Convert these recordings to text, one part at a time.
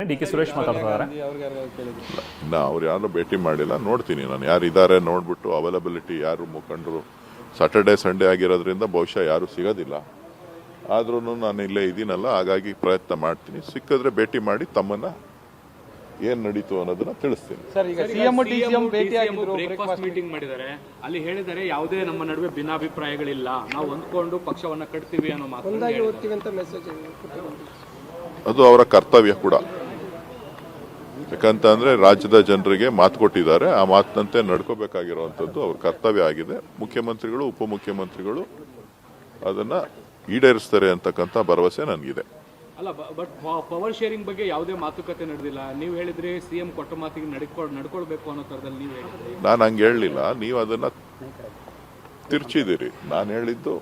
ಡಿ.ಕೆ. ಸುರೇಶ್ ಮಾತಾಡ್ತಾರೆ. ಇನ್ನು ಅವ್ರು ಯಾರು ಭೇಟಿ ಮಾಡಿಲ್ಲ, ನೋಡ್ತೀನಿ ನಾನು ಯಾರಿದ್ದಾರೆ ನೋಡ್ಬಿಟ್ಟು ಅವೈಲಬಿಲಿಟಿ ಯಾರು ಮುಖಂಡರು. ಸಾಟರ್ಡೆ ಸಂಡೇ ಆಗಿರೋದ್ರಿಂದ ಬಹುಶಃ ಯಾರು ಸಿಗೋದಿಲ್ಲ. ಆದ್ರೂ ನಾನು ಇಲ್ಲೇ ಇದ್ದೀನಲ್ಲ, ಹಾಗಾಗಿ ಪ್ರಯತ್ನ ಮಾಡ್ತೀನಿ. ಸಿಕ್ಕಿದ್ರೆ ಭೇಟಿ ಮಾಡಿ ತಮ್ಮನ್ನ ಏನ್ ನಡೀತು ಅನ್ನೋದನ್ನ ತಿಳಿಸ್ತೀನಿ. ಮೀಟಿಂಗ್ ಮಾಡಿದ್ದಾರೆ, ಅಲ್ಲಿ ಹೇಳಿದರೆ ಯಾವುದೇ ನಮ್ಮ ನಡುವೆ ಭಿನ್ನಾಭಿಪ್ರಾಯಗಳಿಲ್ಲ, ನಾವು ಹೊಂದ್ಕೊಂಡು ಪಕ್ಷವನ್ನ ಕಟ್ತೀವಿ ಅನ್ನೋ ಮಾತು. ಅದು ಅವರ ಕರ್ತವ್ಯ ಕೂಡ. ಯಾಕಂತಂದ್ರೆ ರಾಜ್ಯದ ಜನರಿಗೆ ಮಾತು ಕೊಟ್ಟಿದ್ದಾರೆ, ಆ ಮಾತಿನಂತೆ ನಡ್ಕೋಬೇಕಾಗಿರುವಂಥದ್ದು ಅವ್ರ ಕರ್ತವ್ಯ ಆಗಿದೆ. ಮುಖ್ಯಮಂತ್ರಿಗಳು ಉಪಮುಖ್ಯಮಂತ್ರಿಗಳು ಅದನ್ನ ಈಡೇರಿಸ್ತಾರೆ ಅಂತಕ್ಕಂಥ ಭರವಸೆ ನನಗಿದೆ. ಅಲ್ಲ, ಬಟ್ ಪವರ್ ಶೇರಿಂಗ್ ಬಗ್ಗೆ ಯಾವುದೇ ಮಾತುಕತೆ ನಡೆದಿಲ್ಲ. ನೀವು ಹೇಳಿದ್ರಿ ಸಿಎಂ ಕೊಟ್ಟ ಮಾತಿಗೆ ನಡ್ಕೊಳ್ಬೇಕು ಅನ್ನೋ ತರದಲ್ಲಿ ನೀವು ಹೇಳಿದ್ರಿ. ನಾನು ಹಂಗೆ ಹೇಳಲಿಲ್ಲ, ನೀವು ಅದನ್ನ ತಿರ್ಚಿದಿರಿ. ನಾನು ಹೇಳಿದ್ದು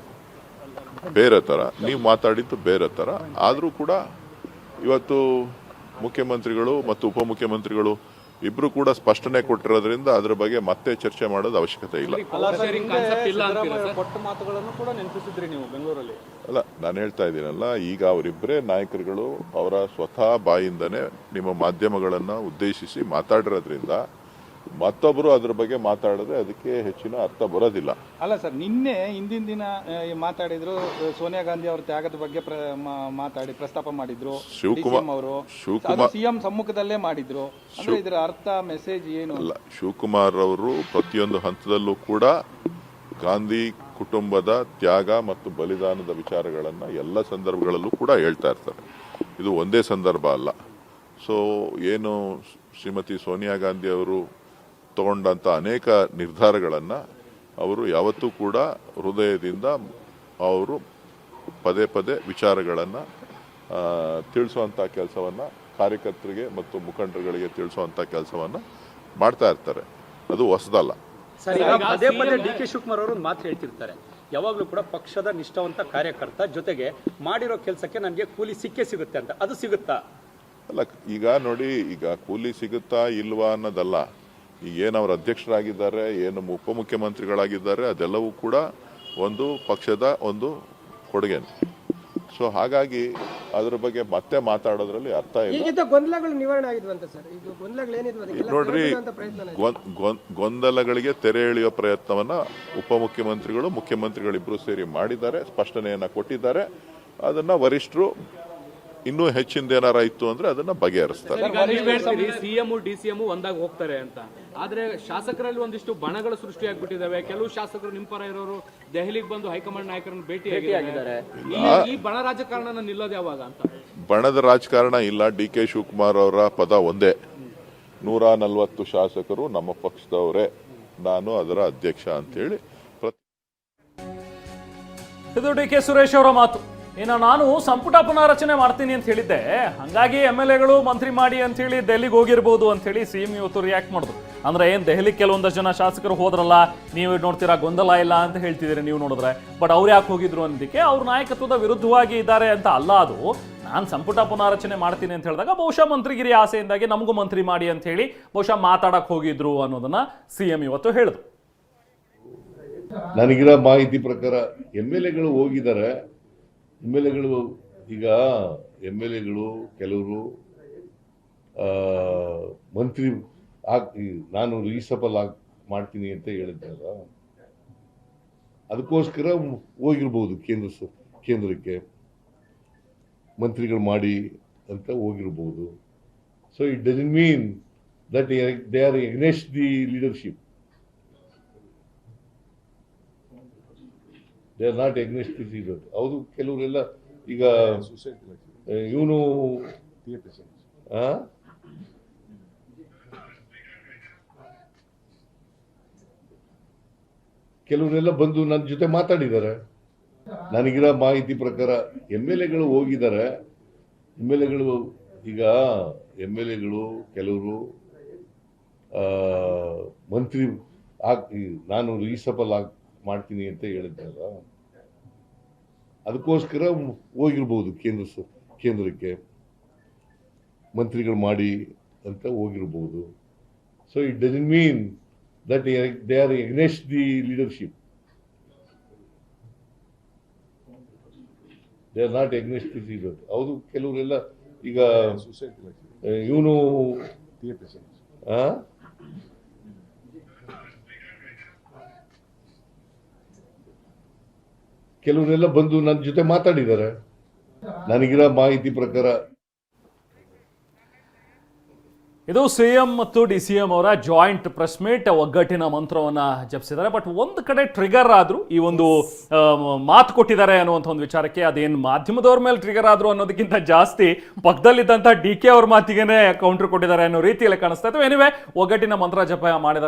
ಬೇರೆ ತರ, ನೀವು ಮಾತಾಡಿದ್ದು ಬೇರೆ ತರ. ಆದ್ರೂ ಕೂಡ ಇವತ್ತು ಮುಖ್ಯಮಂತ್ರಿಗಳು ಮತ್ತು ಉಪಮುಖ್ಯಮಂತ್ರಿಗಳು ಇಬ್ರು ಕೂಡ ಸ್ಪಷ್ಟನೆ ಕೊಟ್ಟಿರೋದ್ರಿಂದ ಅದ್ರ ಬಗ್ಗೆ ಮತ್ತೆ ಚರ್ಚೆ ಮಾಡೋದು ಅವಶ್ಯಕತೆ ಇಲ್ಲ. ಅಲ್ಲ, ನಾನು ಹೇಳ್ತಾ ಇದ್ದೀನಲ್ಲ, ಈಗ ಅವರಿಬ್ಬರೇ ನಾಯಕರುಗಳು ಅವರ ಸ್ವತಃ ಬಾಯಿಂದನೇ ನಿಮ್ಮ ಮಾಧ್ಯಮಗಳನ್ನ ಉದ್ದೇಶಿಸಿ ಮಾತಾಡಿರೋದ್ರಿಂದ ಮತ್ತೊಬ್ಬರು ಅದ್ರ ಬಗ್ಗೆ ಮಾತಾಡಿದ್ರೆ ಅದಕ್ಕೆ ಹೆಚ್ಚಿನ ಅರ್ಥ ಬರೋದಿಲ್ಲ. ಅಲ್ಲ ಸರ್, ಹಿಂದಿನ ದಿನ ಮಾತಾಡಿದ್ರು, ಸೋನಿಯಾ ಗಾಂಧಿ ಅವರ ತ್ಯಾಗದ ಬಗ್ಗೆ ಮಾತಾಡಿ ಪ್ರಸ್ತಾಪ ಮಾಡಿದ್ರು ಶಿವಕುಮಾರ್ ಅವರು. ಸಿಎಂ ಸಮ್ಮುಖದಲ್ಲೇ ಮಾಡಿದ್ರು. ಅಂದ್ರೆ ಇದರ ಅರ್ಥ ಮೆಸೇಜ್ ಏನು? ಅಲ್ಲ, ಶಿವಕುಮಾರ್ ಅವರು ಪ್ರತಿಯೊಂದು ಹಂತದಲ್ಲೂ ಕೂಡ ಗಾಂಧಿ ಕುಟುಂಬದ ತ್ಯಾಗ ಮತ್ತು ಬಲಿದಾನದ ವಿಚಾರಗಳನ್ನ ಎಲ್ಲ ಸಂದರ್ಭಗಳಲ್ಲೂ ಕೂಡ ಹೇಳ್ತಾ ಇರ್ತಾರೆ. ಇದು ಒಂದೇ ಸಂದರ್ಭ ಅಲ್ಲ. ಸೊ ಏನು ಶ್ರೀಮತಿ ಸೋನಿಯಾ ಗಾಂಧಿ ಅವರು ತಗೊಂಡಂತ ಅನೇಕ ನಿರ್ಧಾರಗಳನ್ನ ಅವರು ಯಾವತ್ತೂ ಕೂಡ ಹೃದಯದಿಂದ ಅವರು ಪದೇ ಪದೇ ವಿಚಾರಗಳನ್ನ ತಿಳಿಸುವಂತ ಕೆಲಸವನ್ನ, ಕಾರ್ಯಕರ್ತರಿಗೆ ಮತ್ತು ಮುಖಂಡರುಗಳಿಗೆ ತಿಳಿಸುವಂತ ಕೆಲಸವನ್ನ ಮಾಡ್ತಾ ಇರ್ತಾರೆ. ಅದು ಹೊಸದಲ್ಲ. ಪದೇ ಪದೇ ಡಿ.ಕೆ. ಶಿವಕುಮಾರ್ ಅವರು ಮಾತು ಹೇಳ್ತಿರ್ತಾರೆ, ಯಾವಾಗಲೂ ಕೂಡ ಪಕ್ಷದ ನಿಷ್ಠಾವಂತ ಕಾರ್ಯಕರ್ತ, ಜೊತೆಗೆ ಮಾಡಿರೋ ಕೆಲಸಕ್ಕೆ ನನಗೆ ಕೂಲಿ ಸಿಕ್ಕೇ ಸಿಗುತ್ತೆ ಅಂತ. ಅದು ಸಿಗುತ್ತಾ? ಅಲ್ಲ, ಈಗ ನೋಡಿ, ಈಗ ಕೂಲಿ ಸಿಗುತ್ತಾ ಇಲ್ವಾ ಅನ್ನೋದಲ್ಲ. ಈಗ ಏನು ಅವ್ರ ಅಧ್ಯಕ್ಷರಾಗಿದ್ದಾರೆ, ಏನು ಉಪಮುಖ್ಯಮಂತ್ರಿಗಳಾಗಿದ್ದಾರೆ, ಅದೆಲ್ಲವೂ ಕೂಡ ಒಂದು ಪಕ್ಷದ ಒಂದು ಕೊಡುಗೆ. ಸೊ ಹಾಗಾಗಿ ಅದ್ರ ಬಗ್ಗೆ ಮತ್ತೆ ಮಾತಾಡೋದ್ರಲ್ಲಿ ಅರ್ಥ ಇಲ್ಲ. ಗೊಂದಲಗಳು ನಿವಾರಣೆ ಆಗಿದ್ವಂತ ಸರ್. ಈಗ ಗೊಂದಲಗಳು ಏನಿದ್ವು ನೋಡ್ರಿ, ಗೊಂದಲಗಳಿಗೆ ತೆರೆ ಎಳೆಯುವ ಪ್ರಯತ್ನವನ್ನ ಉಪಮುಖ್ಯಮಂತ್ರಿಗಳು ಮುಖ್ಯಮಂತ್ರಿಗಳಿಬ್ರು ಸೇರಿ ಮಾಡಿದ್ದಾರೆ, ಸ್ಪಷ್ಟನೆಯನ್ನ ಕೊಟ್ಟಿದ್ದಾರೆ. ಅದನ್ನ ವರಿಷ್ಠರು ಇನ್ನೂ ಹೆಚ್ಚಿಂದ ಏನಾರ ಇತ್ತು ಅಂದ್ರೆ ಅದನ್ನ ಬಗೆಹರಿಸ್ತಾರೆ. ಸಿಎಂ ಡಿಸಿಎಂ ಒಂದಾಗಿ ಹೋಗ್ತಾರೆ ಅಂತ. ಆದ್ರೆ ಶಾಸಕರಲ್ಲಿ ಒಂದಿಷ್ಟು ಬಣಗಳು ಸೃಷ್ಟಿಯಾಗ್ಬಿಟ್ಟಿದಾವೆ. ಕೆಲವು ಶಾಸಕರು ನಿಮ್ಮ ಪರ ಇರೋರು ದೆಹಲಿಗೆ ಬಂದು ಹೈಕಮಾಂಡ್ ನಾಯಕರನ್ನು ಭೇಟಿಯಾಗಿದ್ದಾರೆ. ಈ ಬಣ ರಾಜಕಾರಣ ನಿಲ್ಲೋದು ಯಾವಾಗ ಅಂತ? ಬಣದ ರಾಜಕಾರಣ ಇಲ್ಲ. ಡಿ.ಕೆ. ಶಿವಕುಮಾರ್ ಅವರ ಪದ ಒಂದೇ, 140 ಶಾಸಕರು ನಮ್ಮ ಪಕ್ಷದವರೇ, ನಾನು ಅದರ ಅಧ್ಯಕ್ಷ ಅಂತ ಹೇಳಿ. ಇದು ಡಿ.ಕೆ. ಸುರೇಶ್ ಅವರ ಮಾತು. ಇನ್ನು ನಾನು ಸಂಪುಟ ಪುನಾರಚನೆ ಮಾಡ್ತೀನಿ ಅಂತ ಹೇಳಿದ್ದೆ, ಹಂಗಾಗಿ MLAಗಳು ಮಂತ್ರಿ ಮಾಡಿ ಅಂತ ಹೇಳಿ ದೆಹಲಿಗೆ ಹೋಗಿರ್ಬೋದು ಅಂತ ಹೇಳಿ ಸಿಎಂ ಇವತ್ತು ರಿಯಾಕ್ಟ್ ಮಾಡಿದ್ರು. ಅಂದ್ರೆ ಏನ್ ದೆಹಲಿಗೆ ಕೆಲವೊಂದಷ್ಟು ಜನ ಶಾಸಕರು ಹೋದ್ರಲ್ಲ, ನೀವು ನೋಡ್ತೀರಾ ಗೊಂದಲ ಇಲ್ಲ ಅಂತ ಹೇಳ್ತಿದ್ದೀರಿ ನೀವು ನೋಡಿದ್ರೆ. ಬಟ್ ಅವ್ರು ಯಾಕೆ ಹೋಗಿದ್ರು ಅನ್ನೋದಕ್ಕೆ ಅವ್ರ ನಾಯಕತ್ವದ ವಿರುದ್ಧವಾಗಿ ಇದ್ದಾರೆ ಅಂತ ಅಲ್ಲ. ಅದು ನಾನು ಸಂಪುಟ ಪುನಾರಚನೆ ಮಾಡ್ತೀನಿ ಅಂತ ಹೇಳಿದಾಗ ಬಹುಶಃ ಮಂತ್ರಿಗಿರಿ ಆಸೆಯಿಂದಾಗಿ ನಮಗೂ ಮಂತ್ರಿ ಮಾಡಿ ಅಂತ ಹೇಳಿ ಬಹುಶಃ ಮಾತಾಡಕ್ ಹೋಗಿದ್ರು ಅನ್ನೋದನ್ನ ಸಿಎಂ ಇವತ್ತು ಹೇಳಿದ್ರು. ನನಗಿರೋ ಮಾಹಿತಿ ಪ್ರಕಾರ MLAಗಳು ಹೋಗಿದ್ದಾರೆ. MLAಗಳು ಈಗ MLAಗಳು ಕೆಲವರು ಮಂತ್ರಿ ನಾನು ರೀಸಫಲ್ ಮಾಡ್ತೀನಿ ಅಂತ ಹೇಳಿದ್ದಲ್ಲ, ಅದಕ್ಕೋಸ್ಕರ ಹೋಗಿರ್ಬೋದು ಕೇಂದ್ರಕ್ಕೆ ಮಂತ್ರಿಗಳು ಮಾಡಿ ಅಂತ ಹೋಗಿರ್ಬೋದು. So it doesn't mean that they are against the leadership. They are not against the leader. ಹೌದು, ಕೆಲವರೆಲ್ಲ ಈಗ ಇವನು ಕೆಲವರೆಲ್ಲ ಬಂದು ನನ್ನ ಜೊತೆ ಮಾತಾಡಿದ್ದಾರೆ. ನನಗಿರೋ ಮಾಹಿತಿ ಪ್ರಕಾರ MLAಗಳು ಹೋಗಿದ್ದಾರೆ. MLAಗಳು ಈಗ MLAಗಳು ಕೆಲವರು ಮಂತ್ರಿ ನಾನು ರೀಸಫಲ್ ಮಾಡ್ತೀನಿ ಅಂತ ಹೇಳಿದ್ದಲ್ಲ, ಅದಕ್ಕೋಸ್ಕರ ಹೋಗಿರ್ಬೋದು ಕೇಂದ್ರಕ್ಕೆ ಮಂತ್ರಿಗಳು ಮಾಡಿ ಅಂತ ಹೋಗಿರ್ಬೋದು. So it doesn't mean that they are against the leadership. They are not against the leader. ಹೌದು, ಕೆಲವರೆಲ್ಲ ಈಗ ಇವನು ಕೆಲವರೆಲ್ಲ ಬಂದು ನನ್ನ ಜೊತೆ ಮಾತಾಡಿದ್ದಾರೆ. ನನಗಿರೋ ಮಾಹಿತಿ ಪ್ರಕಾರ ಇದು ಸಿಎಂ ಮತ್ತು DCM ಅವರ ಜಾಯಿಂಟ್ ಪ್ರೆಸ್ ಮೀಟ್, ಒಗ್ಗಟ್ಟಿನ ಮಂತ್ರವನ್ನ ಜಪಿಸಿದ್ದಾರೆ. ಬಟ್ ಒಂದು ಕಡೆ ಟ್ರಿಗರ್ ಆದ್ರು, ಈ ಒಂದು ಮಾತು ಕೊಟ್ಟಿದ್ದಾರೆ ಅನ್ನುವಂಥ ಒಂದು ವಿಚಾರಕ್ಕೆ. ಅದೇನು ಮಾಧ್ಯಮದವ್ರ ಮೇಲೆ ಟ್ರಿಗರ್ ಆದ್ರು ಅನ್ನೋದಕ್ಕಿಂತ ಜಾಸ್ತಿ ಪಕ್ಕದಲ್ಲಿದ್ದಂಥ DK ಅವ್ರ ಮಾತಿಗೆನೆ ಕೌಂಟರ್ ಕೊಟ್ಟಿದ್ದಾರೆ ಅನ್ನೋ ರೀತಿಯಲ್ಲಿ ಕಾಣಿಸ್ತಾ ಇತ್ತು. ಎನಿವೆ, ಒಗ್ಗಟ್ಟಿನ ಮಂತ್ರ ಜಪ ಮಾಡಿದ್ದಾರೆ.